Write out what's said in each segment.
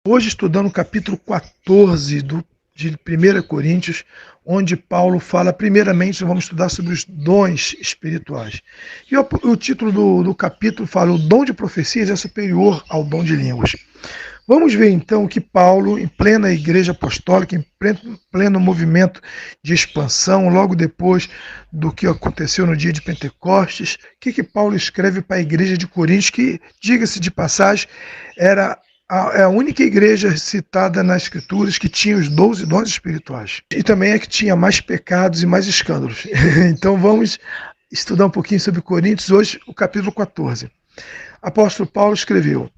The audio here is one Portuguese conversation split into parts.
Hoje estudando o capítulo 14 de 1 Coríntios, onde Paulo fala, primeiramente, vamos estudar sobre os dons espirituais. E o título do capítulo fala, o dom de profecias é superior ao dom de línguas. Vamos ver então que Paulo, em plena igreja apostólica, em pleno movimento de expansão, logo depois do que aconteceu no dia de Pentecostes, o que Paulo escreve para a igreja de Coríntios, que, diga-se de passagem, era a única igreja citada nas Escrituras que tinha os 12 dons espirituais. E também é que tinha mais pecados e mais escândalos. Então vamos estudar um pouquinho sobre Coríntios, hoje o capítulo 14. Apóstolo Paulo escreveu: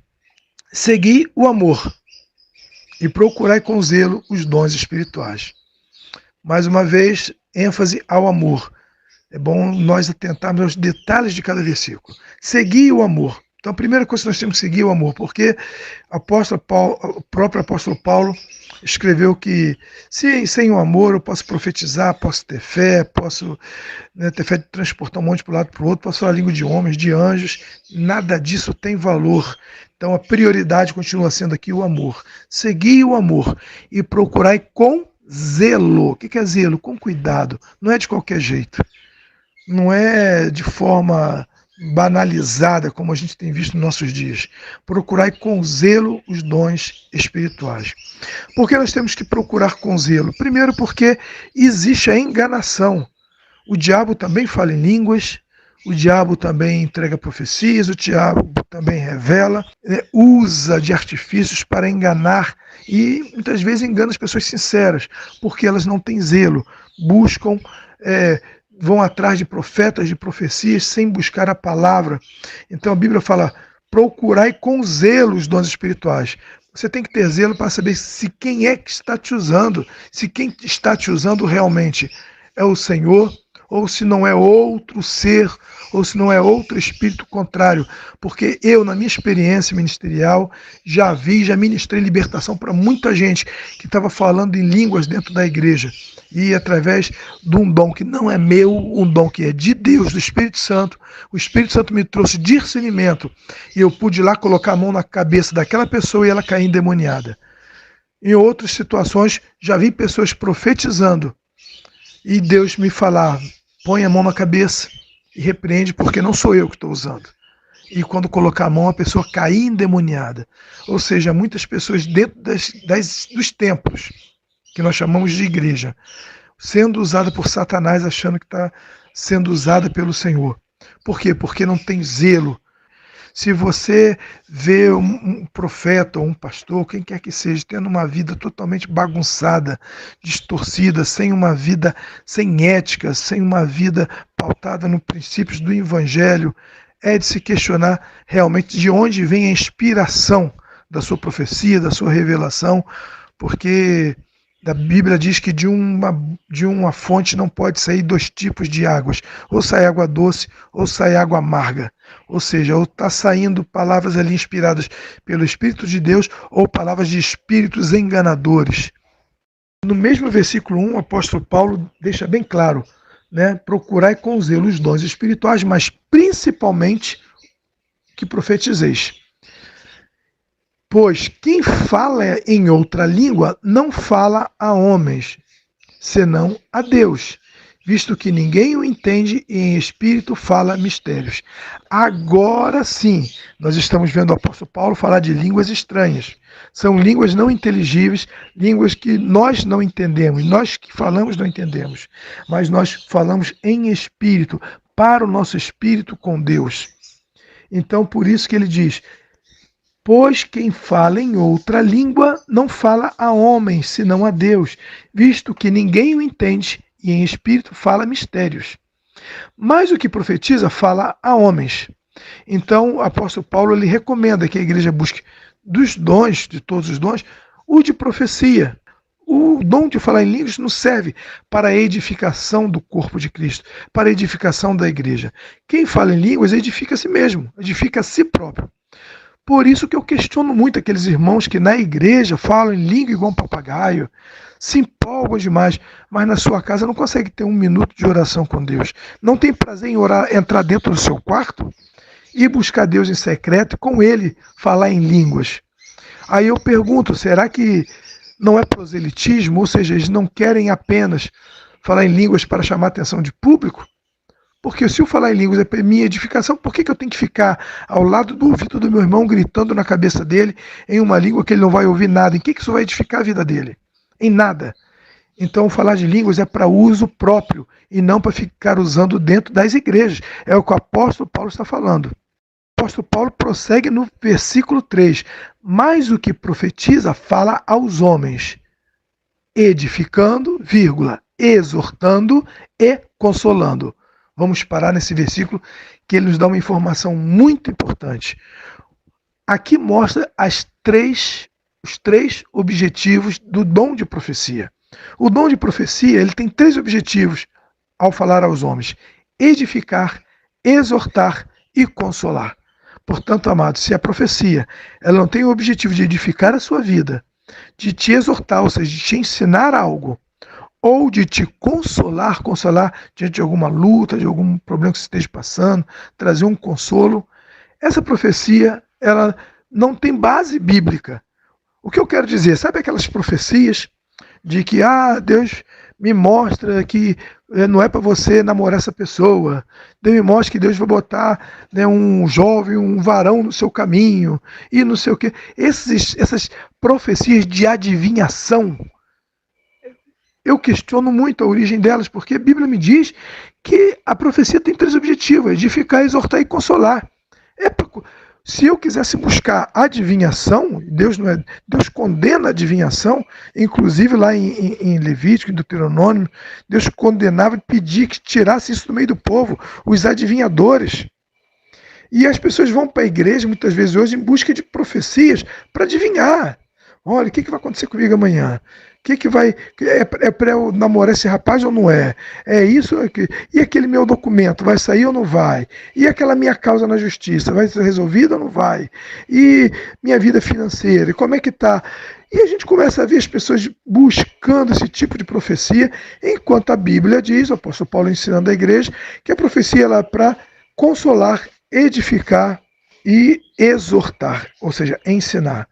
segui o amor e procurai com zelo os dons espirituais. Mais uma vez, ênfase ao amor. É bom nós atentarmos aos detalhes de cada versículo. Segui o amor. Então, a primeira coisa que nós temos que seguir é o amor, porque o próprio apóstolo Paulo escreveu que sem o amor eu posso profetizar, posso ter fé, posso ter fé de transportar um monte para um lado para o outro, posso falar a língua de homens, de anjos, nada disso tem valor. Então a prioridade continua sendo aqui o amor. Segui o amor e procurai com zelo. O que é zelo? Com cuidado, não é de qualquer jeito, não é de forma banalizada, como a gente tem visto nos nossos dias. Procurai com zelo os dons espirituais. Por que nós temos que procurar com zelo? Primeiro porque existe a enganação. O diabo também fala em línguas, o diabo também entrega profecias, o diabo também revela, usa de artifícios para enganar e muitas vezes engana as pessoas sinceras, porque elas não têm zelo, buscam vão atrás de profetas, de profecias, sem buscar a palavra. Então a Bíblia fala, procurai com zelo os dons espirituais. Você tem que ter zelo para saber se quem é que está te usando, se quem está te usando realmente é o Senhor, ou se não é outro ser, ou se não é outro espírito contrário. Porque eu, na minha experiência ministerial, já ministrei libertação para muita gente que estava falando em línguas dentro da igreja. E através de um dom que não é meu, um dom que é de Deus, do Espírito Santo, o Espírito Santo me trouxe discernimento. E eu pude ir lá colocar a mão na cabeça daquela pessoa e ela cair endemoniada. Em outras situações, já vi pessoas profetizando e Deus me falar, põe a mão na cabeça e repreende, porque não sou eu que estou usando. E quando colocar a mão, a pessoa cair endemoniada. Ou seja, muitas pessoas dentro dos templos, que nós chamamos de igreja, sendo usada por Satanás, achando que está sendo usada pelo Senhor. Por quê? Porque não tem zelo. Se você vê um profeta ou um pastor, quem quer que seja, tendo uma vida totalmente bagunçada, distorcida, sem uma vida sem ética, sem uma vida pautada nos princípios do Evangelho, é de se questionar realmente de onde vem a inspiração da sua profecia, da sua revelação, porque a Bíblia diz que de uma fonte não pode sair dois tipos de águas, ou sai água doce ou sai água amarga. Ou seja, ou está saindo palavras ali inspiradas pelo Espírito de Deus ou palavras de espíritos enganadores. No mesmo versículo 1, o apóstolo Paulo deixa bem claro, procurai com zelo os dons espirituais, mas principalmente que profetizeis. Pois quem fala em outra língua não fala a homens, senão a Deus, visto que ninguém o entende e em espírito fala mistérios. Agora sim, nós estamos vendo o apóstolo Paulo falar de línguas estranhas. São línguas não inteligíveis, línguas que nós não entendemos, nós que falamos não entendemos, mas nós falamos em espírito, para o nosso espírito com Deus. Então, por isso que ele diz, pois quem fala em outra língua não fala a homens, senão a Deus, visto que ninguém o entende e em espírito fala mistérios. Mas o que profetiza fala a homens. Então o apóstolo Paulo ele recomenda que a igreja busque dos dons, de todos os dons, o de profecia. O dom de falar em línguas não serve para a edificação do corpo de Cristo, para a edificação da igreja. Quem fala em línguas edifica a si mesmo, edifica a si próprio. Por isso que eu questiono muito aqueles irmãos que na igreja falam em língua igual um papagaio, se empolgam demais, mas na sua casa não consegue ter um minuto de oração com Deus. Não tem prazer em orar, entrar dentro do seu quarto e buscar Deus em secreto e com Ele falar em línguas. Aí eu pergunto, será que não é proselitismo? Ou seja, eles não querem apenas falar em línguas para chamar a atenção de público? Porque se eu falar em línguas é minha edificação, por que eu tenho que ficar ao lado do ouvido do meu irmão, gritando na cabeça dele em uma língua que ele não vai ouvir nada? Em que isso vai edificar a vida dele? Em nada. Então, falar de línguas é para uso próprio e não para ficar usando dentro das igrejas. É o que o apóstolo Paulo está falando. O apóstolo Paulo prossegue no versículo 3. Mas o que profetiza fala aos homens, edificando, vírgula, exortando e consolando. Vamos parar nesse versículo que ele nos dá uma informação muito importante. Aqui mostra os três objetivos do dom de profecia. O dom de profecia ele tem 3 objetivos ao falar aos homens: edificar, exortar e consolar. Portanto, amados, se a profecia ela não tem o objetivo de edificar a sua vida, de te exortar, ou seja, de te ensinar algo, ou de te consolar diante de alguma luta, de algum problema que você esteja passando, trazer um consolo, essa profecia ela não tem base bíblica. O que eu quero dizer, sabe aquelas profecias de que Deus me mostra que não é para você namorar essa pessoa, Deus me mostra que Deus vai botar um jovem, um varão no seu caminho, e não sei o quê. Essas profecias de adivinhação, eu questiono muito a origem delas, porque a Bíblia me diz que a profecia tem 3 objetivos: edificar, exortar e consolar. Se eu quisesse buscar adivinhação, Deus condena a adivinhação, inclusive lá em Levítico, em Deuteronômio, Deus condenava e pedia que tirasse isso do meio do povo, os adivinhadores. E as pessoas vão para a igreja, muitas vezes hoje, em busca de profecias para adivinhar. Olha, o que vai acontecer comigo amanhã? É para eu namorar esse rapaz ou não é? É isso? E aquele meu documento, vai sair ou não vai? E aquela minha causa na justiça, vai ser resolvida ou não vai? E minha vida financeira, como é que está? E a gente começa a ver as pessoas buscando esse tipo de profecia, enquanto a Bíblia diz, o apóstolo Paulo ensinando a igreja, que a profecia é para consolar, edificar e exortar, ou seja, ensinar.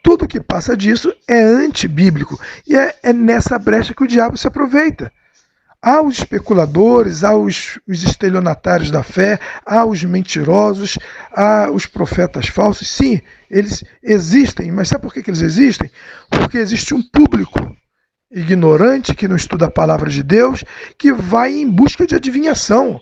Tudo que passa disso é antibíblico. E é nessa brecha que o diabo se aproveita. Há os especuladores, há os estelionatários da fé, há os mentirosos, há os profetas falsos. Sim, eles existem, mas sabe por que eles existem? Porque existe um público ignorante que não estuda a palavra de Deus, que vai em busca de adivinhação,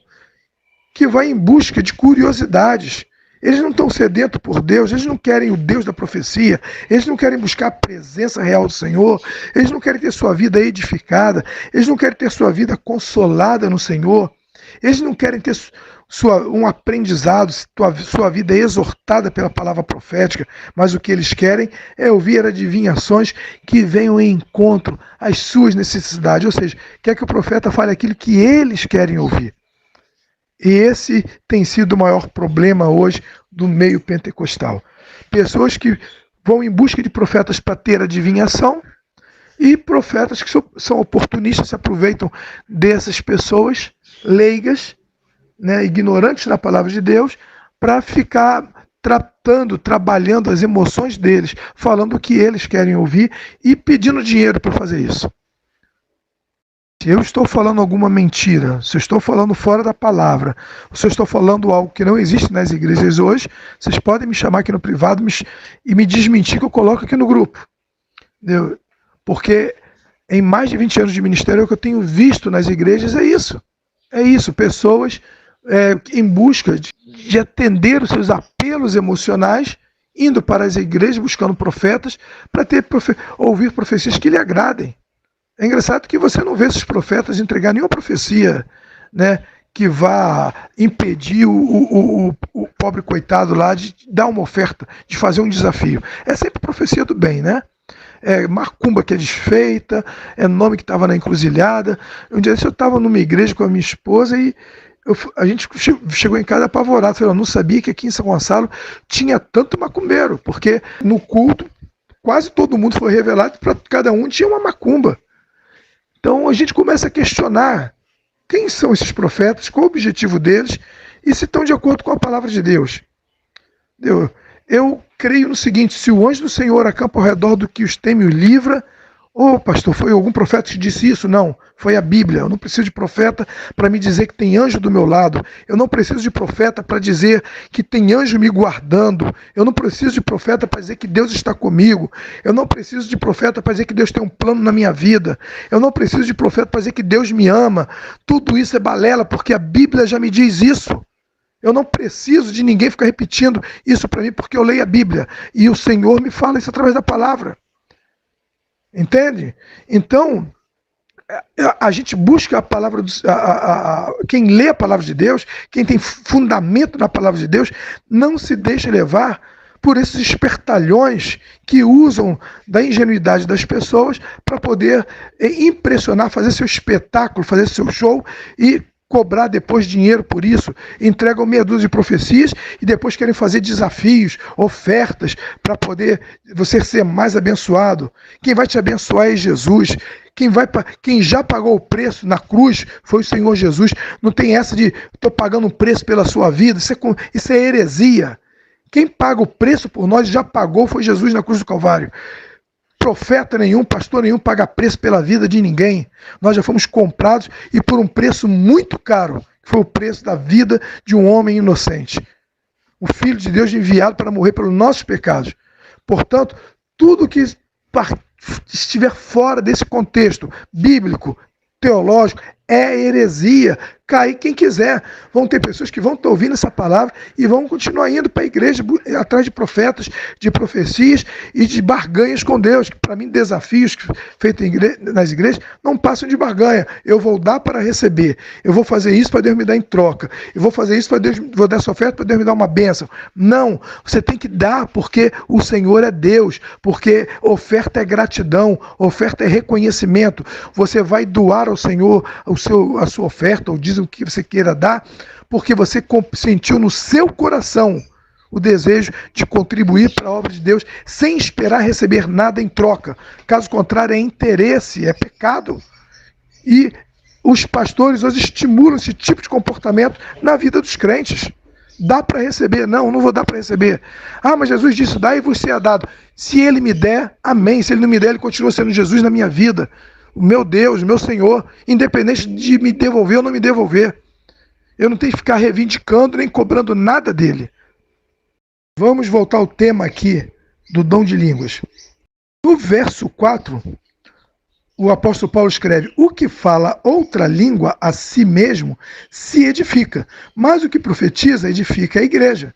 que vai em busca de curiosidades. Eles não estão sedentos por Deus, eles não querem o Deus da profecia, eles não querem buscar a presença real do Senhor, eles não querem ter sua vida edificada, eles não querem ter sua vida consolada no Senhor, eles não querem ter um aprendizado, sua vida exortada pela palavra profética, mas o que eles querem é ouvir adivinhações que venham em encontro às suas necessidades, ou seja, quer que o profeta fale aquilo que eles querem ouvir. E esse tem sido o maior problema hoje do meio pentecostal. Pessoas que vão em busca de profetas para ter adivinhação e profetas que são oportunistas, se aproveitam dessas pessoas leigas, ignorantes da palavra de Deus, para ficar trabalhando as emoções deles, falando o que eles querem ouvir e pedindo dinheiro para fazer isso. Se eu estou falando alguma mentira, se eu estou falando fora da palavra, se eu estou falando algo que não existe nas igrejas hoje, vocês podem me chamar aqui no privado e me desmentir que eu coloco aqui no grupo. Entendeu? Porque em mais de 20 anos de ministério, o que eu tenho visto nas igrejas é isso. É isso, pessoas em busca de atender os seus apelos emocionais, indo para as igrejas, buscando profetas, para ouvir profecias que lhe agradem. É engraçado que você não vê esses profetas entregar nenhuma profecia, que vá impedir o pobre coitado lá de dar uma oferta, de fazer um desafio. É sempre profecia do bem, É macumba que é desfeita, é nome que estava na encruzilhada. Um dia eu estava numa igreja com a minha esposa e a gente chegou em casa apavorado. Eu não sabia que aqui em São Gonçalo tinha tanto macumbeiro, porque no culto quase todo mundo foi revelado, para cada um tinha uma macumba. Então a gente começa a questionar quem são esses profetas, qual o objetivo deles e se estão de acordo com a palavra de Deus. Eu creio no seguinte: se o anjo do Senhor acampa ao redor do que os teme e o livra. Ô, pastor, foi algum profeta que disse isso? Não, foi a Bíblia. Eu não preciso de profeta para me dizer que tem anjo do meu lado. Eu não preciso de profeta para dizer que tem anjo me guardando. Eu não preciso de profeta para dizer que Deus está comigo. Eu não preciso de profeta para dizer que Deus tem um plano na minha vida. Eu não preciso de profeta para dizer que Deus me ama. Tudo isso é balela, porque a Bíblia já me diz isso. Eu não preciso de ninguém ficar repetindo isso para mim, porque eu leio a Bíblia. E o Senhor me fala isso através da palavra. Entende? Então, a gente busca a palavra, quem lê a palavra de Deus, quem tem fundamento na palavra de Deus, não se deixa levar por esses espertalhões que usam da ingenuidade das pessoas para poder impressionar, fazer seu espetáculo, fazer seu show e cobrar depois dinheiro por isso. Entregam meia dúzia de profecias e depois querem fazer desafios, ofertas, para poder você ser mais abençoado. Quem vai te abençoar é Jesus. Quem já pagou o preço na cruz foi o Senhor Jesus. Não tem essa de estou pagando um preço pela sua vida. Isso é heresia. Quem paga o preço por nós já pagou, foi Jesus na cruz do Calvário. Profeta nenhum, pastor nenhum paga preço pela vida de ninguém. Nós já fomos comprados e por um preço muito caro, que foi o preço da vida de um homem inocente. O Filho de Deus enviado para morrer pelos nossos pecados. Portanto, tudo que estiver fora desse contexto bíblico, teológico, é heresia. Cai quem quiser. Vão ter pessoas que vão estar ouvindo essa palavra e vão continuar indo para a igreja atrás de profetas, de profecias e de barganhas com Deus. Para mim, desafios feitos nas igrejas não passam de barganha. Eu vou dar para receber. Eu vou fazer isso para Deus me dar em troca. Eu vou fazer isso para Deus, vou dar essa oferta para Deus me dar uma bênção. Não, você tem que dar porque o Senhor é Deus, porque oferta é gratidão, oferta é reconhecimento. Você vai doar ao Senhor a sua oferta, ou diz o que você queira dar, porque você sentiu no seu coração o desejo de contribuir para a obra de Deus sem esperar receber nada em troca. Caso contrário, é interesse, é pecado. E os pastores hoje estimulam esse tipo de comportamento na vida dos crentes. Dá para receber? Não vou dar para receber. Ah, mas Jesus disse, dá e você é dado. Se ele me der, amém. Se ele não me der, ele continua sendo Jesus na minha vida. O meu Deus, o meu Senhor, independente de me devolver ou não me devolver. Eu não tenho que ficar reivindicando nem cobrando nada dele. Vamos voltar ao tema aqui do dom de línguas. No verso 4, o apóstolo Paulo escreve: o que fala outra língua a si mesmo se edifica, mas o que profetiza edifica a igreja.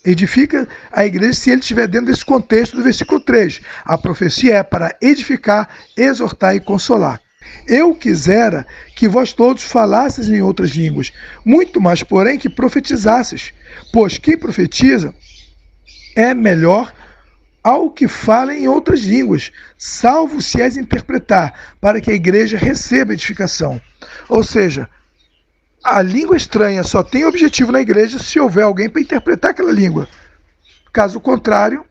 Edifica a igreja se ele estiver dentro desse contexto do versículo 3. A profecia é para edificar, exortar e consolar. Eu quisera que vós todos falasseis em outras línguas, muito mais, porém, que profetizasseis, pois quem profetiza é melhor ao que fala em outras línguas, salvo se as interpretar, para que a igreja receba edificação. Ou seja, a língua estranha só tem objetivo na igreja se houver alguém para interpretar aquela língua. Caso contrário,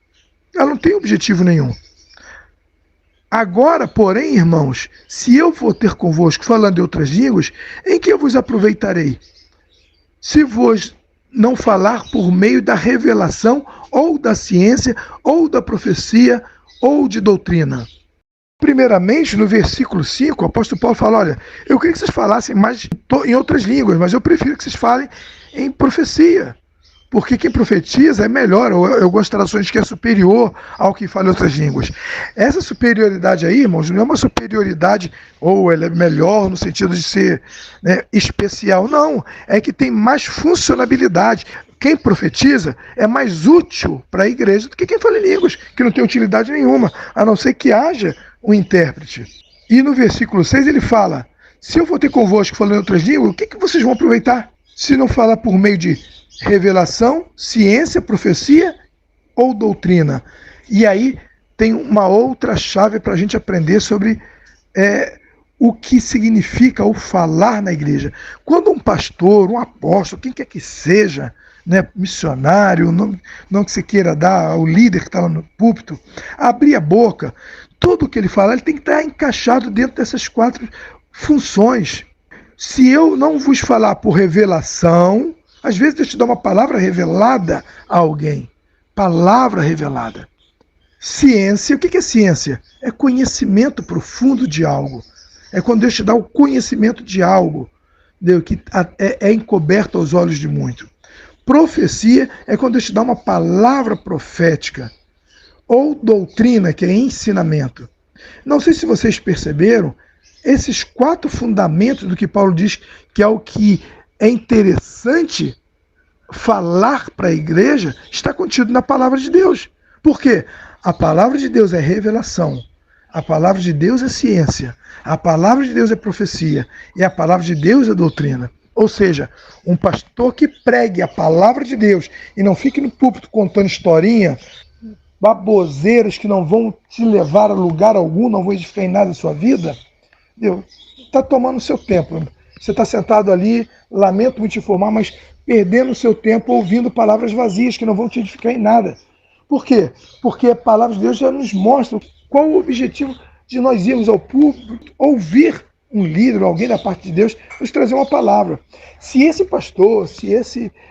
ela não tem objetivo nenhum. Agora, porém, irmãos, se eu for ter convosco falando em outras línguas, em que eu vos aproveitarei? Se vos não falar por meio da revelação, ou da ciência, ou da profecia, ou de doutrina. Primeiramente, no versículo 5, o apóstolo Paulo fala, olha, eu queria que vocês falassem mais em outras línguas, mas eu prefiro que vocês falem em profecia, porque quem profetiza é melhor, eu gosto de traduções que é superior ao que fala em outras línguas. Essa superioridade aí, irmãos, não é uma superioridade, ou ela é melhor no sentido de ser, né, especial, não, é que tem mais funcionalidade. Quem profetiza é mais útil para a igreja do que quem fala em línguas, que não tem utilidade nenhuma, a não ser que haja um intérprete. E no versículo 6 ele fala, se eu for ter convosco falando em outras línguas, o que vocês vão aproveitar? Se não falar por meio de revelação, ciência, profecia ou doutrina. E aí tem uma outra chave para a gente aprender sobre o que significa o falar na igreja. Quando um pastor, um apóstolo, quem quer que seja, né, missionário, não que você queira dar ao líder que está lá no púlpito, abrir a boca, tudo que ele fala, ele tem que estar encaixado dentro dessas 4 funções. Se eu não vos falar por revelação, às vezes Deus te dá uma palavra revelada a alguém, palavra revelada. Ciência, o que é ciência? É conhecimento profundo de algo. É quando Deus te dá o conhecimento de algo, entendeu? Que é encoberto aos olhos de muito. Profecia é quando Deus te dá uma palavra profética. Ou doutrina, que é ensinamento. Não sei se vocês perceberam, esses 4 fundamentos do que Paulo diz que é o que é interessante falar para a igreja, está contido na palavra de Deus. Por quê? A palavra de Deus é revelação, a palavra de Deus é ciência, a palavra de Deus é profecia e a palavra de Deus é doutrina. Ou seja, um pastor que pregue a palavra de Deus e não fique no púlpito contando historinha, baboseiras que não vão te levar a lugar algum, não vão edificar em nada a sua vida, está tomando o seu tempo. Você está sentado ali, lamento muito te informar, mas perdendo o seu tempo ouvindo palavras vazias que não vão te edificar em nada. Por quê? Porque a palavra de Deus já nos mostra qual o objetivo de nós irmos ao púlpito, ouvir um líder, alguém da parte de Deus, nos trazer uma palavra. Se esse pastor, se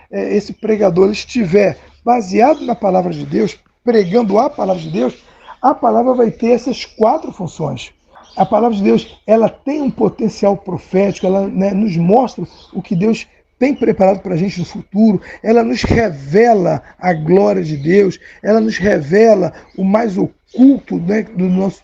esse pregador estiver baseado na palavra de Deus, pregando a palavra de Deus, a palavra vai ter essas 4 funções. A palavra de Deus, ela tem um potencial profético, ela, né, nos mostra o que Deus tem preparado para a gente no futuro, ela nos revela a glória de Deus, ela nos revela o mais oculto, né,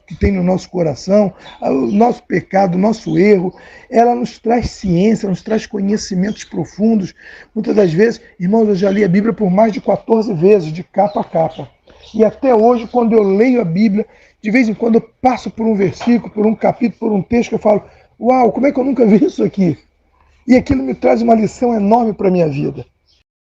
que tem no nosso coração, o nosso pecado, o nosso erro, ela nos traz ciência, nos traz conhecimentos profundos. Muitas das vezes, irmãos, eu já li a Bíblia por mais de 14 vezes, de capa a capa. E até hoje, quando eu leio a Bíblia, de vez em quando eu passo por um versículo, por um capítulo, por um texto, que eu falo, uau, como é que eu nunca vi isso aqui? E aquilo me traz uma lição enorme para a minha vida.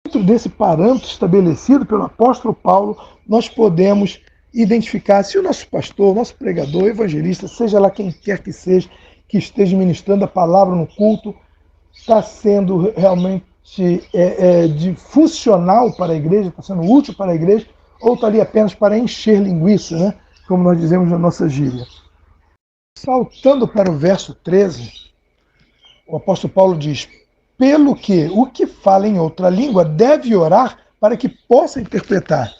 Dentro desse parâmetro estabelecido pelo apóstolo Paulo, nós podemos identificar se o nosso pastor, nosso pregador, evangelista, seja lá quem quer que seja, que esteja ministrando a palavra no culto, está sendo realmente funcional para a igreja, está sendo útil para a igreja, ou está ali apenas para encher linguiça, né? Como nós dizemos na nossa gíria. Saltando para o verso 13, o apóstolo Paulo diz, pelo que o que fala em outra língua deve orar para que possa interpretar.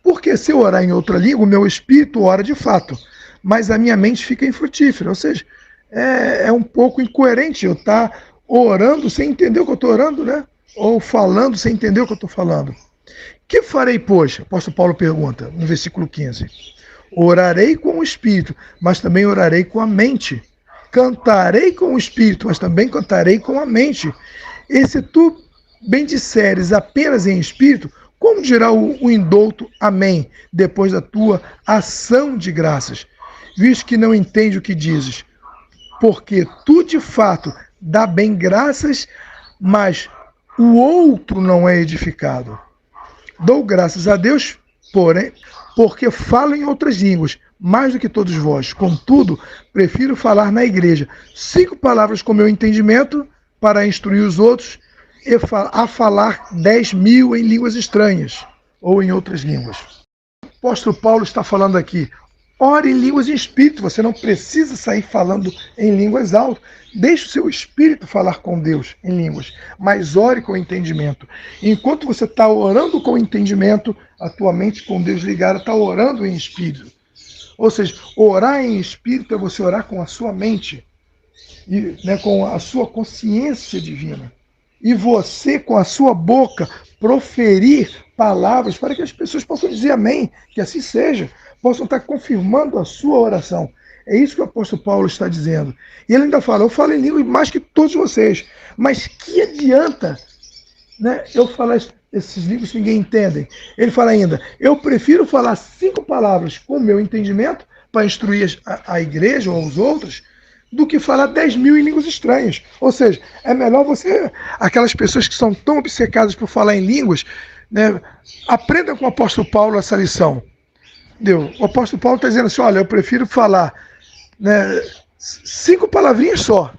Porque se eu orar em outra língua, o meu espírito ora de fato, mas a minha mente fica infrutífera. Ou seja, é um pouco incoerente eu estar orando sem entender o que eu estou orando, né? Ou falando sem entender o que eu estou falando. Que farei, pois? O apóstolo Paulo pergunta, no versículo 15. Orarei com o espírito, mas também orarei com a mente. Cantarei com o espírito, mas também cantarei com a mente. E se tu bendisseres apenas em espírito, como dirá o indouto amém, depois da tua ação de graças? Visto que não entende o que dizes. Porque tu, de fato, dá bem graças, mas o outro não é edificado. Dou graças a Deus, porém, porque falo em outras línguas, mais do que todos vós. Contudo, prefiro falar na igreja 5 palavras com meu entendimento para instruir os outros a falar 10.000 em línguas estranhas ou em outras línguas. O apóstolo Paulo está falando aqui, ore em línguas em espírito, você não precisa sair falando em línguas altas. Deixe o seu espírito falar com Deus em línguas, mas ore com entendimento. Enquanto você está orando com entendimento, a tua mente com Deus ligada está orando em espírito. Ou seja, orar em espírito é você orar com a sua mente, e, né, com a sua consciência divina. E você, com a sua boca, proferir palavras para que as pessoas possam dizer amém, que assim seja, possam estar confirmando a sua oração. É isso que o apóstolo Paulo está dizendo. E ele ainda fala, eu falo em língua mais que todos vocês, mas que adianta, né, eu falar esses línguas que ninguém entende? Ele fala ainda, eu prefiro falar 5 palavras com o meu entendimento para instruir a igreja ou os outros, do que falar 10.000 em línguas estranhas. Ou seja, é melhor você, aquelas pessoas que são tão obcecadas por falar em línguas, né, aprenda com o apóstolo Paulo essa lição. O apóstolo Paulo está dizendo assim, olha, eu prefiro falar, né, 5 palavrinhas só,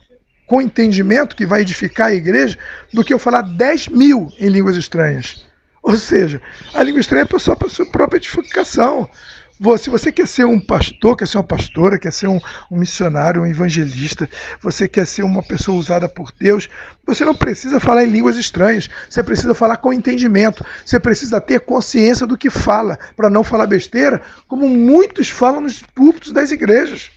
com entendimento que vai edificar a igreja, do que eu falar 10.000 em línguas estranhas. Ou seja, a língua estranha é só para a sua própria edificação. Se você quer ser um pastor, quer ser uma pastora, quer ser um missionário, um evangelista, você quer ser uma pessoa usada por Deus, você não precisa falar em línguas estranhas, você precisa falar com entendimento, você precisa ter consciência do que fala, para não falar besteira, como muitos falam nos púlpitos das igrejas.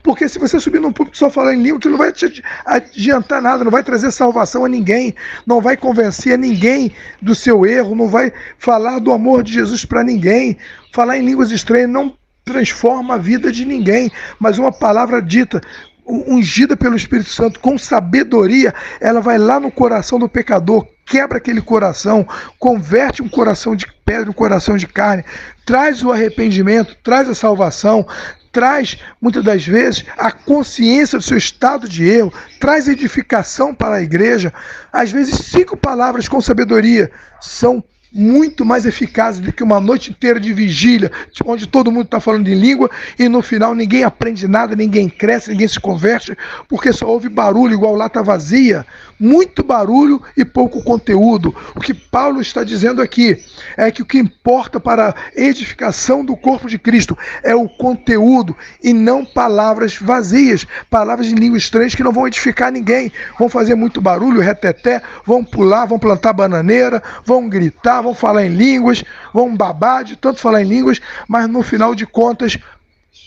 Porque se você subir num púlpito só falar em língua, aquilo não vai te adiantar nada, não vai trazer salvação a ninguém, não vai convencer a ninguém do seu erro, não vai falar do amor de Jesus para ninguém. Falar em línguas estranhas não transforma a vida de ninguém, mas uma palavra dita, ungida pelo Espírito Santo, com sabedoria, ela vai lá no coração do pecador, quebra aquele coração, converte um coração de pedra, um coração de carne, traz o arrependimento, traz a salvação, traz, muitas das vezes, a consciência do seu estado de erro, traz edificação para a igreja. Às vezes, 5 palavras com sabedoria são muito mais eficazes do que uma noite inteira de vigília, onde todo mundo está falando em língua e no final ninguém aprende nada, ninguém cresce, ninguém se converte, porque só houve barulho igual lata vazia. Muito barulho e pouco conteúdo. O que Paulo está dizendo aqui é que o que importa para a edificação do corpo de Cristo é o conteúdo e não palavras vazias, palavras em língua estranha que não vão edificar ninguém, vão fazer muito barulho, reteté, vão pular, vão plantar bananeira, vão gritar, vão falar em línguas, vão babar de tanto falar em línguas, mas no final de contas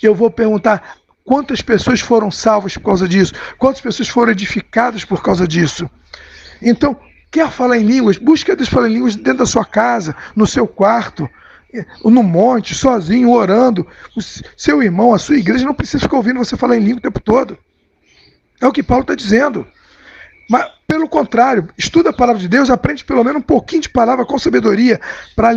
eu vou perguntar: quantas pessoas foram salvas por causa disso? Quantas pessoas foram edificadas por causa disso? Então, quer falar em línguas? Busque a Deus falar em línguas dentro da sua casa, no seu quarto, no monte, sozinho, orando. O seu irmão, a sua igreja não precisa ficar ouvindo você falar em língua o tempo todo. É o que Paulo está dizendo. Mas, pelo contrário, estuda a palavra de Deus, aprende pelo menos um pouquinho de palavra com sabedoria para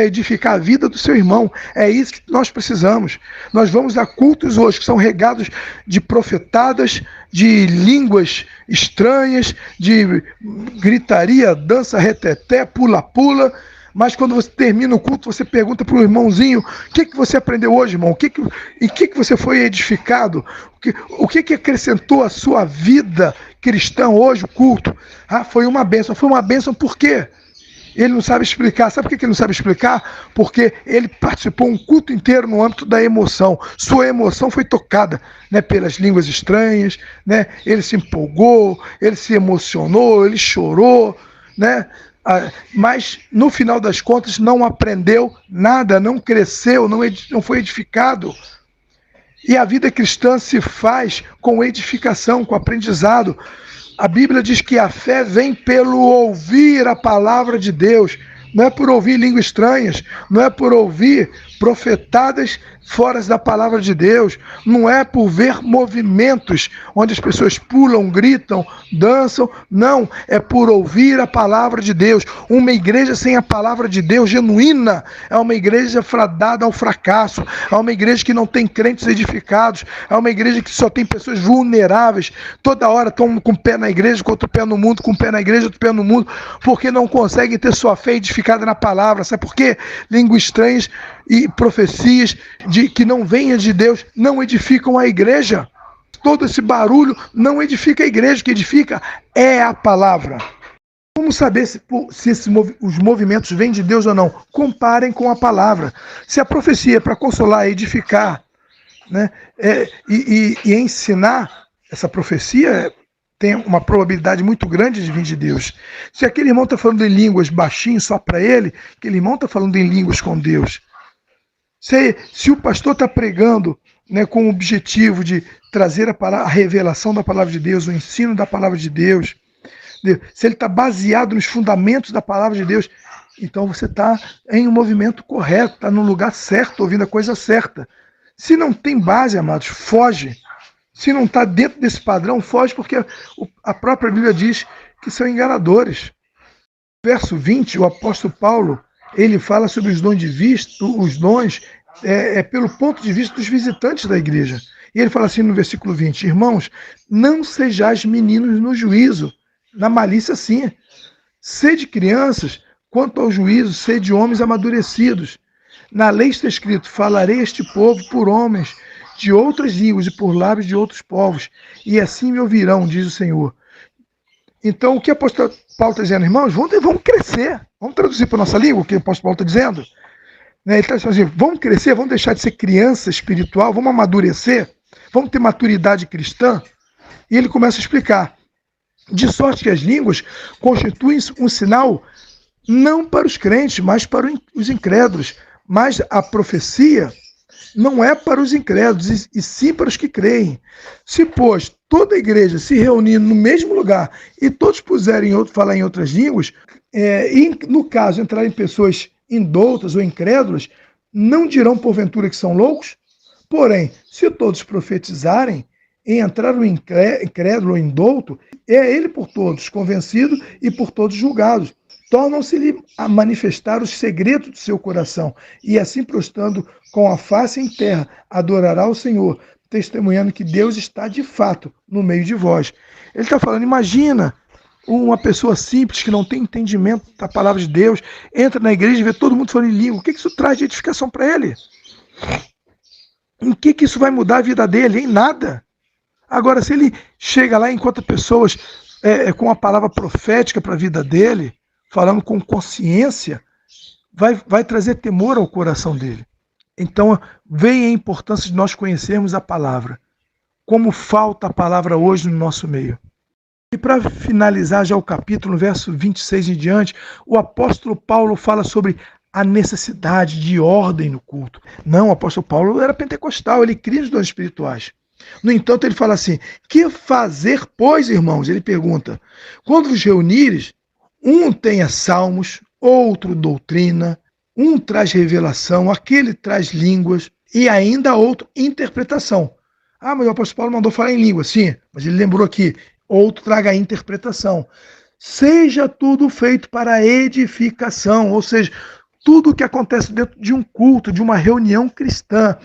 edificar a vida do seu irmão. É isso que nós precisamos. Nós vamos a cultos hoje que são regados de profetadas, de línguas estranhas, de gritaria, dança, reteté, pula-pula. Mas quando você termina o culto, você pergunta para o irmãozinho: o que você aprendeu hoje, irmão? Em que você foi edificado? O que acrescentou à sua vida cristã hoje, o culto? Ah, foi uma bênção. Foi uma bênção por quê? Ele não sabe explicar. Sabe por que ele não sabe explicar? Porque ele participou um culto inteiro no âmbito da emoção. Sua emoção foi tocada, né, pelas línguas estranhas, né? Ele se empolgou, ele se emocionou, ele chorou, né? Mas no final das contas não aprendeu nada, não cresceu, não foi edificado. E a vida cristã se faz com edificação, com aprendizado. A Bíblia diz que a fé vem pelo ouvir a palavra de Deus. Não é por ouvir línguas estranhas, não é por ouvir profetadas fora da palavra de Deus, não é por ver movimentos onde as pessoas pulam, gritam, dançam, não, é por ouvir a palavra de Deus. Uma igreja sem a palavra de Deus genuína é uma igreja fadada ao fracasso, é uma igreja que não tem crentes edificados, é uma igreja que só tem pessoas vulneráveis, toda hora estão com o pé na igreja, com outro pé no mundo, com o pé na igreja, outro pé no mundo, porque não conseguem ter sua fé edificada na palavra. Sabe por quê? Línguas estranhas e profecias que não venham de Deus não edificam a igreja. Todo esse barulho não edifica a igreja. O que edifica é a palavra. Como saber se os movimentos vêm de Deus ou não? Comparem com a palavra. Se a profecia é para consolar, edificar, né, e ensinar, essa profecia tem uma probabilidade muito grande de vir de Deus. Se aquele irmão está falando em línguas baixinho só para ele, aquele irmão está falando em línguas com Deus. Se o pastor está pregando, né, com o objetivo de trazer a revelação da palavra de Deus, o ensino da palavra de Deus, se ele está baseado nos fundamentos da palavra de Deus, então você está em um movimento correto, está no lugar certo, ouvindo a coisa certa. Se não tem base, amados, foge. Se não está dentro desse padrão, foge, porque a própria Bíblia diz que são enganadores. Verso 20, o apóstolo Paulo, ele fala sobre os dons de vista, os dons pelo ponto de vista dos visitantes da igreja. E ele fala assim no versículo 20: irmãos, não sejais meninos no juízo, na malícia sim. Sede crianças, quanto ao juízo, sede homens amadurecidos. Na lei está escrito: falarei a este povo por homens de outras línguas e por lábios de outros povos, e assim me ouvirão, diz o Senhor. Então, o que o apóstolo Paulo está dizendo, irmãos, vamos crescer. Vamos traduzir para a nossa língua o que o apóstolo Paulo está dizendo? Né? Ele está dizendo assim, vamos crescer, vamos deixar de ser criança espiritual, vamos amadurecer, vamos ter maturidade cristã. E ele começa a explicar, de sorte que as línguas constituem um sinal não para os crentes, mas para os incrédulos. Mas a profecia não é para os incrédulos, e sim para os que creem. Se, pois, toda a igreja se reunir no mesmo lugar e todos puserem falar em outras línguas, e no caso entrarem pessoas indoutas ou incrédulas, não dirão porventura que são loucos? Porém, se todos profetizarem, em entrar o incrédulo ou indouto, é ele por todos convencido e por todos julgado. Tornam-se-lhe a manifestar os segredos do seu coração, e assim prostrando com a face em terra, adorará o Senhor, testemunhando que Deus está de fato no meio de vós. Ele está falando, imagina uma pessoa simples que não tem entendimento da palavra de Deus, entra na igreja e vê todo mundo falando em língua. O que isso traz de edificação para ele? Em que isso vai mudar a vida dele? Em nada. Agora, se ele chega lá e encontra pessoas com a palavra profética para a vida dele, falando com consciência, vai trazer temor ao coração dele. Então, vem a importância de nós conhecermos a palavra. Como falta a palavra hoje no nosso meio. E para finalizar já o capítulo, no verso 26 em diante, o apóstolo Paulo fala sobre a necessidade de ordem no culto. Não, o apóstolo Paulo era pentecostal, ele cria os dons espirituais. No entanto, ele fala assim, que fazer, pois, irmãos? Ele pergunta, quando vos reunires, um tenha salmos, outro doutrina, um traz revelação, aquele traz línguas e ainda outro interpretação. Ah, mas o apóstolo Paulo mandou falar em língua, sim, mas ele lembrou aqui, outro traga a interpretação. Seja tudo feito para edificação, ou seja, tudo que acontece dentro de um culto, de uma reunião cristã,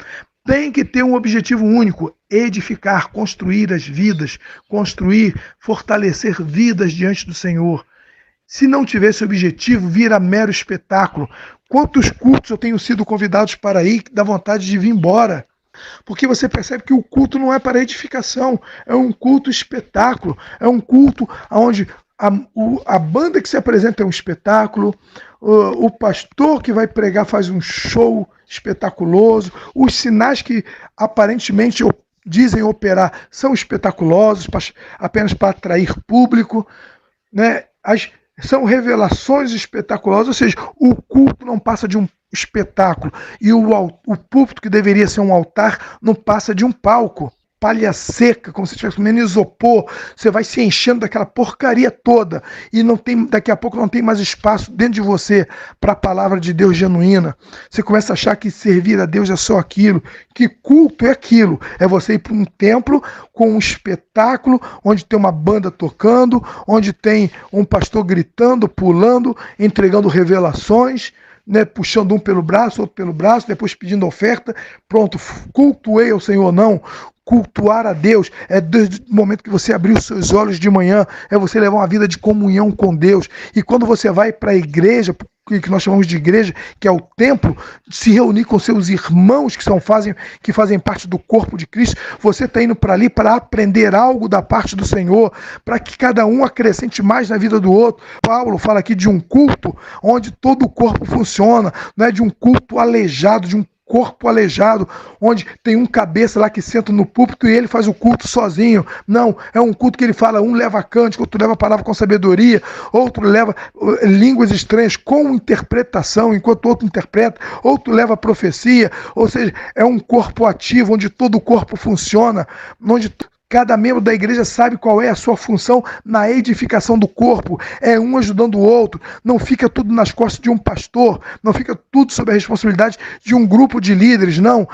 tem que ter um objetivo único, edificar, construir as vidas, construir, fortalecer vidas diante do Senhor. Se não tiver esse objetivo, vira mero espetáculo. Quantos cultos eu tenho sido convidados para ir, que dá vontade de vir embora? Porque você percebe que o culto não é para edificação, é um culto espetáculo, é um culto onde a banda que se apresenta é um espetáculo, o pastor que vai pregar faz um show espetaculoso, os sinais que aparentemente dizem operar são espetaculosos, apenas para atrair público, né? São revelações espetaculosas, ou seja, o culto não passa de um espetáculo e o púlpito que deveria ser um altar não passa de um palco. Palha seca, como se estivesse comendo isopor, você vai se enchendo daquela porcaria toda e daqui a pouco não tem mais espaço dentro de você para a palavra de Deus genuína. Você começa a achar que servir a Deus é só aquilo, que culto é aquilo, é você ir para um templo com um espetáculo, onde tem uma banda tocando, onde tem um pastor gritando, pulando, entregando revelações, né, puxando um pelo braço, outro pelo braço, depois pedindo oferta, pronto, cultuei ao Senhor. Não, cultuar a Deus é desde o momento que você abrir os seus olhos de manhã, é você levar uma vida de comunhão com Deus, e quando você vai para a igreja, que nós chamamos de igreja, que é o templo, se reunir com seus irmãos que fazem parte do corpo de Cristo, você está indo para ali para aprender algo da parte do Senhor, para que cada um acrescente mais na vida do outro. Paulo fala aqui de um culto onde todo o corpo funciona, não é de um culto aleijado, de um corpo aleijado, onde tem um cabeça lá que senta no púlpito e ele faz o culto sozinho. Não, é um culto que ele fala, um leva cântico, outro leva a palavra com sabedoria, outro leva línguas estranhas com interpretação, enquanto outro interpreta, outro leva profecia, ou seja, é um corpo ativo, onde todo o corpo funciona, onde cada membro da igreja sabe qual é a sua função na edificação do corpo. É um ajudando o outro. Não fica tudo nas costas de um pastor. Não fica tudo sob a responsabilidade de um grupo de líderes. Não.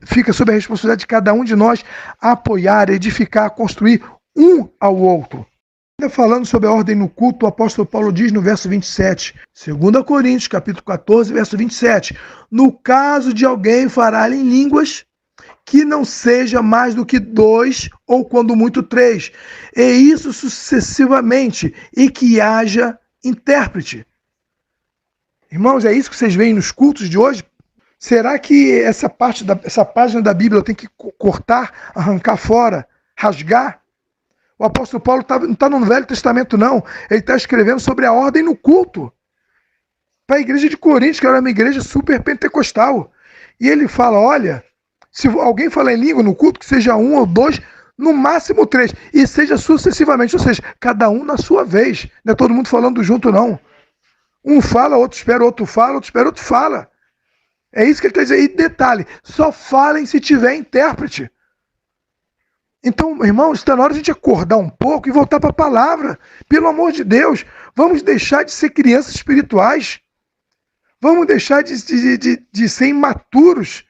Fica sob a responsabilidade de cada um de nós apoiar, edificar, construir um ao outro. Ainda falando sobre a ordem no culto, o apóstolo Paulo diz no verso 27, 2 Coríntios, capítulo 14, verso 27, no caso de alguém falar em línguas, que não seja mais do que 2, ou quando muito 3, e isso sucessivamente, e que haja intérprete. Irmãos, é isso que vocês veem nos cultos de hoje? Será que essa página da Bíblia eu tenho que cortar, arrancar fora, rasgar? O apóstolo Paulo não está no Velho Testamento, não. Ele está escrevendo sobre a ordem no culto. para a igreja de Corinto, que era uma igreja super pentecostal. E ele fala, olha, se alguém falar em língua no culto, que seja 1 ou 2, no máximo 3, e seja sucessivamente, ou seja, cada um na sua vez. Não é todo mundo falando junto, não. Um fala, outro espera, outro fala, outro espera, outro fala. É isso que ele está dizendo. E detalhe, só falem se tiver intérprete. Então, irmãos, está na hora de a gente acordar um pouco e voltar para a palavra. Pelo amor de Deus, vamos deixar de ser crianças espirituais. Vamos deixar de ser imaturos.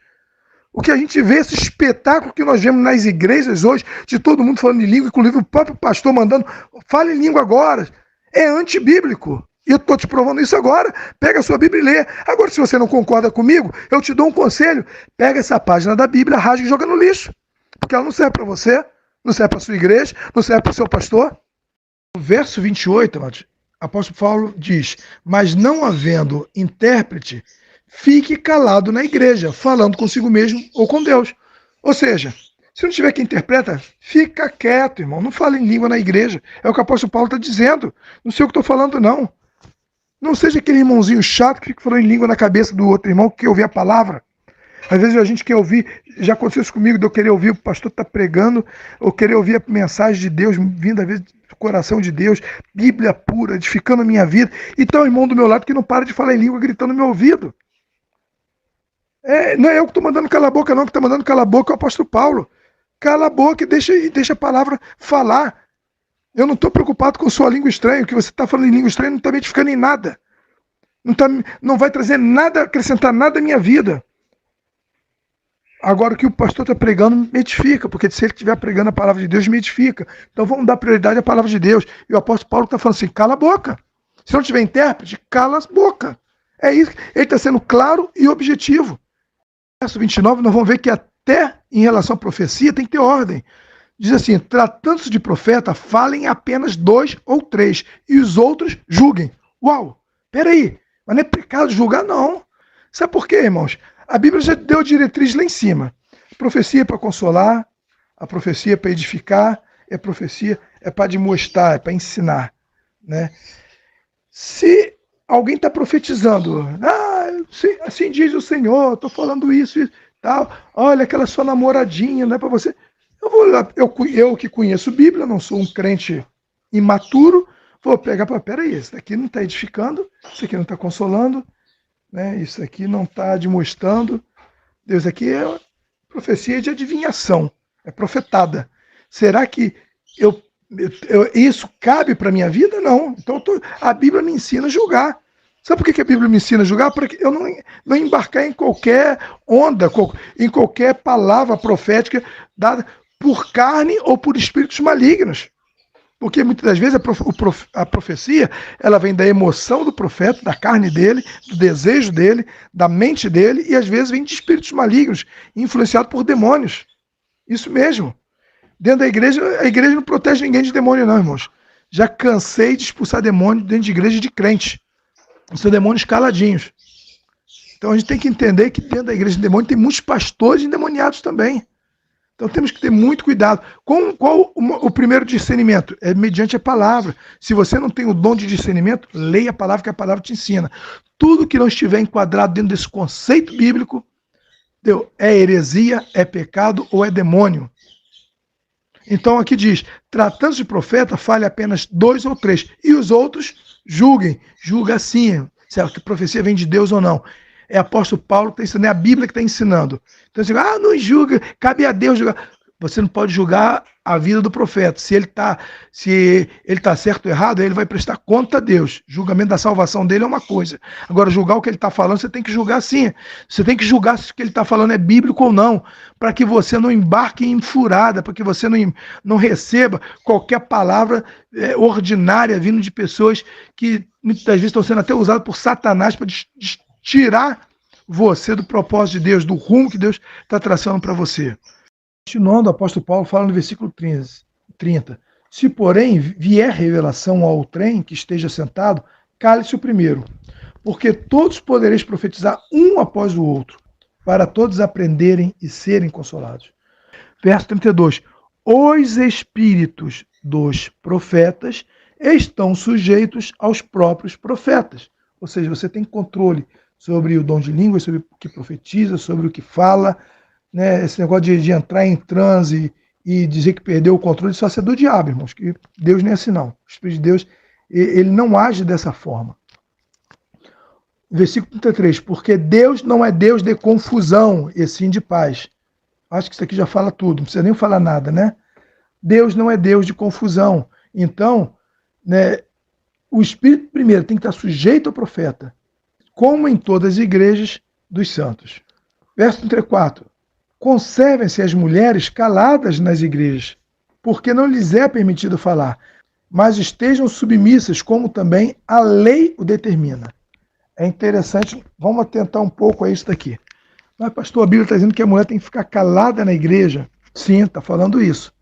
O que a gente vê, esse espetáculo que nós vemos nas igrejas hoje, de todo mundo falando em língua, inclusive o próprio pastor mandando, fale em língua agora, é antibíblico. E eu estou te provando isso agora. Pega a sua Bíblia e lê. Agora, se você não concorda comigo, eu te dou um conselho. Pega essa página da Bíblia, rasga e joga no lixo. Porque ela não serve para você, não serve para a sua igreja, não serve para o seu pastor. No verso 28, o apóstolo Paulo diz, mas não havendo intérprete, fique calado na igreja, falando consigo mesmo ou com Deus. Ou seja, se não tiver quem interpreta, fica quieto, irmão. Não fale em língua na igreja. É o que o apóstolo Paulo está dizendo. Não sei o que estou falando, não. Não seja aquele irmãozinho chato que fica falando em língua na cabeça do outro irmão que quer ouvir a palavra. Às vezes a gente quer ouvir, já aconteceu isso comigo, de eu querer ouvir o pastor está pregando, ou querer ouvir a mensagem de Deus, vindo às vezes do coração de Deus, Bíblia pura, edificando a minha vida. E tem um irmão do meu lado que não para de falar em língua, gritando no meu ouvido. Não é eu que estou mandando calar a boca, não, que está mandando calar a boca é o apóstolo Paulo. Cala a boca e deixa a palavra falar. Eu não estou preocupado com sua língua estranha. O que você está falando em língua estranha não está me edificando em nada. Não vai trazer nada, acrescentar nada à minha vida. Agora, o que o pastor está pregando me edifica, porque se ele estiver pregando a palavra de Deus, me edifica. Então vamos dar prioridade à palavra de Deus. E o apóstolo Paulo está falando assim, cala a boca. Se não tiver intérprete, cala a boca. É isso. Ele está sendo claro e objetivo. Verso 29, nós vamos ver que até em relação à profecia tem que ter ordem. Diz assim, tratando-se de profeta, falem apenas 2 ou 3, e os outros julguem. Uau, peraí, mas não é pecado julgar, não. Sabe por quê, irmãos? A Bíblia já deu diretriz lá em cima. A profecia é para consolar, a profecia é para edificar, a profecia é para demonstrar, é para ensinar. Né? Se alguém está profetizando, assim diz o Senhor, estou falando isso, tal. Olha, aquela sua namoradinha, não é para você. Eu que conheço Bíblia, não sou um crente imaturo, vou pegar para, peraí, isso daqui não está edificando, isso aqui não está consolando, né? Isso aqui não está demonstrando. Deus aqui é profecia de adivinhação, é profetada. Será que isso cabe para a minha vida? Não. Então a Bíblia me ensina a julgar. Sabe por que a Bíblia me ensina a julgar? Para que eu não embarcar em qualquer onda, em qualquer palavra profética dada por carne ou por espíritos malignos. Porque muitas das vezes a profecia ela vem da emoção do profeta, da carne dele, do desejo dele, da mente dele, e às vezes vem de espíritos malignos, influenciado por demônios. Isso mesmo. Dentro da igreja, a igreja não protege ninguém de demônio, não, irmãos. Já cansei de expulsar demônio dentro de igreja de crente. São demônios caladinhos. Então a gente tem que entender que dentro da igreja de demônio tem muitos pastores endemoniados também. Então temos que ter muito cuidado. Qual o primeiro discernimento? É mediante a palavra. Se você não tem o dom de discernimento, leia a palavra que a palavra te ensina. Tudo que não estiver enquadrado dentro desse conceito bíblico, é heresia, é pecado ou é demônio. Então aqui diz, tratando-se de profeta, fale apenas 2 ou 3, e os outros julguem. Julga assim, se a profecia vem de Deus ou não. É o apóstolo Paulo que está ensinando, é a Bíblia que está ensinando. Então você diz, não julga, cabe a Deus julgar. Você não pode julgar a vida do profeta. Se ele está certo ou errado, ele vai prestar conta a Deus. O julgamento da salvação dele é uma coisa. Agora, julgar o que ele está falando, você tem que julgar sim. Você tem que julgar se o que ele está falando é bíblico ou não, para que você não embarque em furada, para que você não receba qualquer palavra ordinária vindo de pessoas que muitas vezes estão sendo até usadas por Satanás para tirar você do propósito de Deus, do rumo que Deus está traçando para você. Continuando, o apóstolo Paulo fala no versículo 30. Se, porém, vier revelação ao trem que esteja sentado, cale-se o primeiro, porque todos podereis profetizar um após o outro, para todos aprenderem e serem consolados. Verso 32. Os espíritos dos profetas estão sujeitos aos próprios profetas. Ou seja, você tem controle sobre o dom de línguas, sobre o que profetiza, sobre o que fala, né? Esse negócio de entrar em transe e dizer que perdeu o controle, só é do diabo, irmãos, que Deus nem é assim não. O Espírito de Deus, ele não age dessa forma. Versículo 33, porque Deus não é Deus de confusão, e sim de paz. Acho que isso aqui já fala tudo, não precisa nem falar nada, né? Deus não é Deus de confusão. Então, né, o Espírito primeiro tem que estar sujeito ao profeta, como em todas as igrejas dos santos. Verso 34. Conservem-se as mulheres caladas nas igrejas, porque não lhes é permitido falar, mas estejam submissas, como também a lei o determina. É interessante, vamos atentar um pouco a isso daqui. Mas, pastor, a Bíblia está dizendo que a mulher tem que ficar calada na igreja. Sim, está falando isso.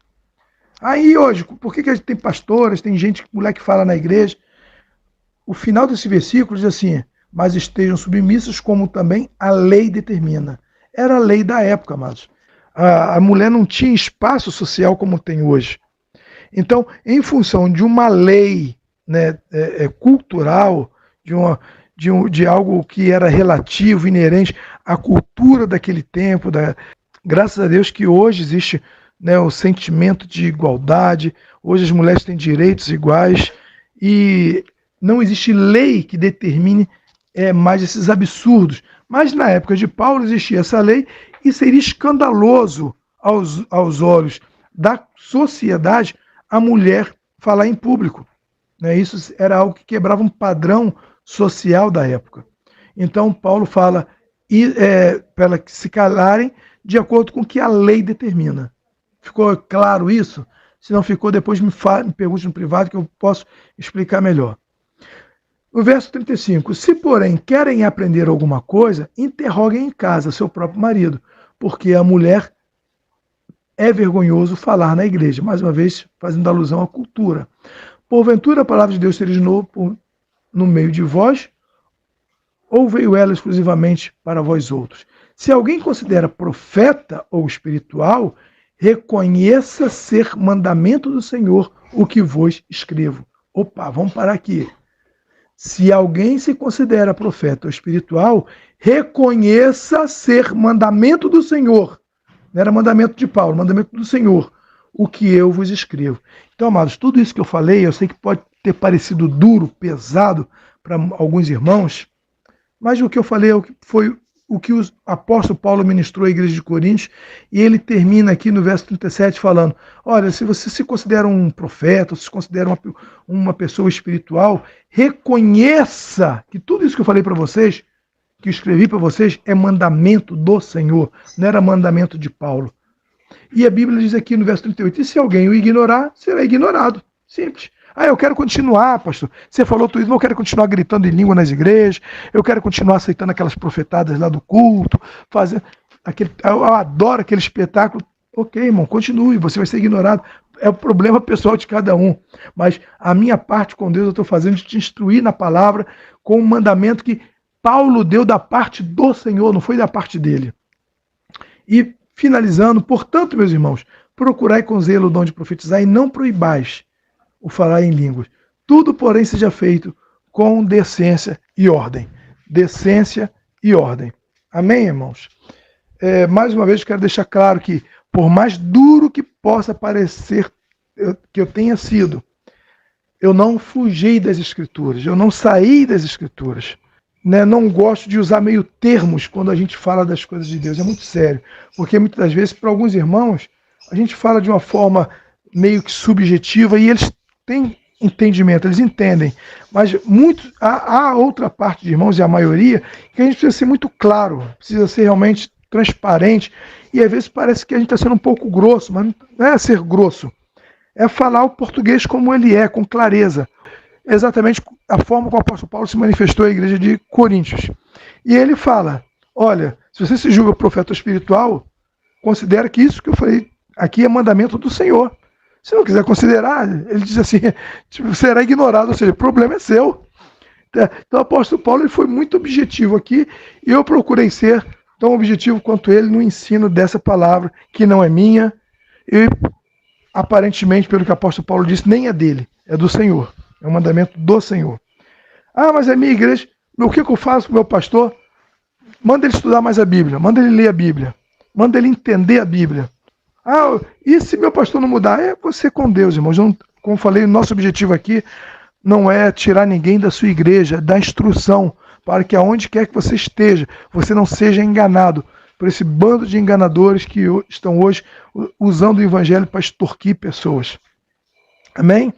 Aí hoje, por que a gente tem pastores, tem gente, mulher que fala na igreja? O final desse versículo diz assim, mas estejam submissos como também a lei determina. Era a lei da época, amados. A mulher não tinha espaço social como tem hoje. Então, em função de uma lei, né, cultural, de algo que era relativo, inerente à cultura daquele tempo, graças a Deus que hoje existe, né, o sentimento de igualdade, hoje as mulheres têm direitos iguais e não existe lei que determine mais esses absurdos. Mas na época de Paulo existia essa lei e seria escandaloso aos olhos da sociedade a mulher falar em público. Né? Isso era algo que quebrava um padrão social da época. Então Paulo fala para elas se calarem de acordo com o que a lei determina. Ficou claro isso? Se não ficou, depois me pergunte no privado que eu posso explicar melhor. No verso 35, se porém querem aprender alguma coisa, interroguem em casa seu próprio marido, porque a mulher é vergonhoso falar na igreja. Mais uma vez, fazendo alusão à cultura. Porventura a palavra de Deus se originou no meio de vós, ou veio ela exclusivamente para vós outros? Se alguém considera profeta ou espiritual, reconheça ser mandamento do Senhor o que vos escrevo. Opa, vamos parar aqui. Se alguém se considera profeta ou espiritual, reconheça ser mandamento do Senhor. Não era mandamento de Paulo, mandamento do Senhor, o que eu vos escrevo. Então, amados, tudo isso que eu falei, eu sei que pode ter parecido duro, pesado para alguns irmãos, mas o que eu falei foi o que o apóstolo Paulo ministrou à igreja de Coríntios, e ele termina aqui no verso 37 falando, olha, se você se considera um profeta, ou se considera uma pessoa espiritual, reconheça que tudo isso que eu falei para vocês, que eu escrevi para vocês, é mandamento do Senhor, não era mandamento de Paulo. E a Bíblia diz aqui no verso 38, e se alguém o ignorar, será ignorado. Simples. Ah, eu quero continuar, pastor. Você falou tudo isso, mas eu quero continuar gritando em língua nas igrejas, eu quero continuar aceitando aquelas profetadas lá do culto, fazendo eu adoro aquele espetáculo. Ok, irmão, continue, você vai ser ignorado. É o problema pessoal de cada um. Mas a minha parte com Deus eu estou fazendo de te instruir na palavra com um mandamento que Paulo deu da parte do Senhor, não foi da parte dele. E finalizando, portanto, meus irmãos, procurai com zelo o dom de profetizar e não proibais o falar em línguas. Tudo, porém, seja feito com decência e ordem. Decência e ordem. Amém, irmãos? Mais uma vez, quero deixar claro que, por mais duro que possa parecer que eu tenha sido, eu não fugi das Escrituras, eu não saí das Escrituras. Né? Não gosto de usar meio termos quando a gente fala das coisas de Deus. É muito sério. Porque muitas das vezes, para alguns irmãos, a gente fala de uma forma meio que subjetiva e eles têm entendimento, eles entendem. Mas há outra parte de irmãos, e a maioria, que a gente precisa ser muito claro, precisa ser realmente transparente. E às vezes parece que a gente está sendo um pouco grosso, mas não é ser grosso. É falar o português como ele é, com clareza. Exatamente a forma como o apóstolo Paulo se manifestou à igreja de Coríntios. E ele fala, olha, se você se julga profeta espiritual, considera que isso que eu falei aqui é mandamento do Senhor. Se não quiser considerar, ele diz assim, será ignorado, ou seja, o problema é seu. Então o apóstolo Paulo ele foi muito objetivo aqui, e eu procurei ser tão objetivo quanto ele no ensino dessa palavra, que não é minha, e aparentemente, pelo que o apóstolo Paulo disse, nem é dele, é do Senhor. É um mandamento do Senhor. Ah, mas a minha igreja... O que eu faço com o meu pastor? Manda ele estudar mais a Bíblia, manda ele ler a Bíblia, manda ele entender a Bíblia. E se meu pastor não mudar? É você com Deus, irmãos. Não, como falei, o nosso objetivo aqui não é tirar ninguém da sua igreja, da instrução, para que aonde quer que você esteja, você não seja enganado por esse bando de enganadores que estão hoje usando o evangelho para extorquir pessoas. Amém?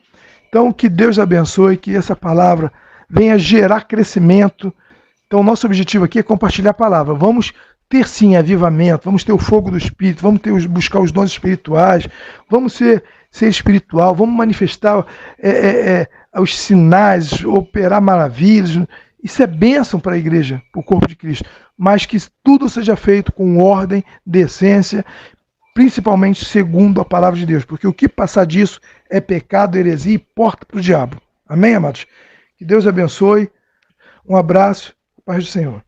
Então, que Deus abençoe, que essa palavra venha gerar crescimento. Então, nosso objetivo aqui é compartilhar a palavra. Vamos ter, sim, avivamento, vamos ter o fogo do Espírito, vamos buscar os dons espirituais, vamos ser espiritual, vamos manifestar os sinais, operar maravilhas. Isso é bênção para a igreja, para o corpo de Cristo. Mas que tudo seja feito com ordem, decência, principalmente segundo a palavra de Deus. Porque o que passar disso é pecado, heresia e porta para o diabo. Amém, amados? Que Deus abençoe. Um abraço. Paz do Senhor.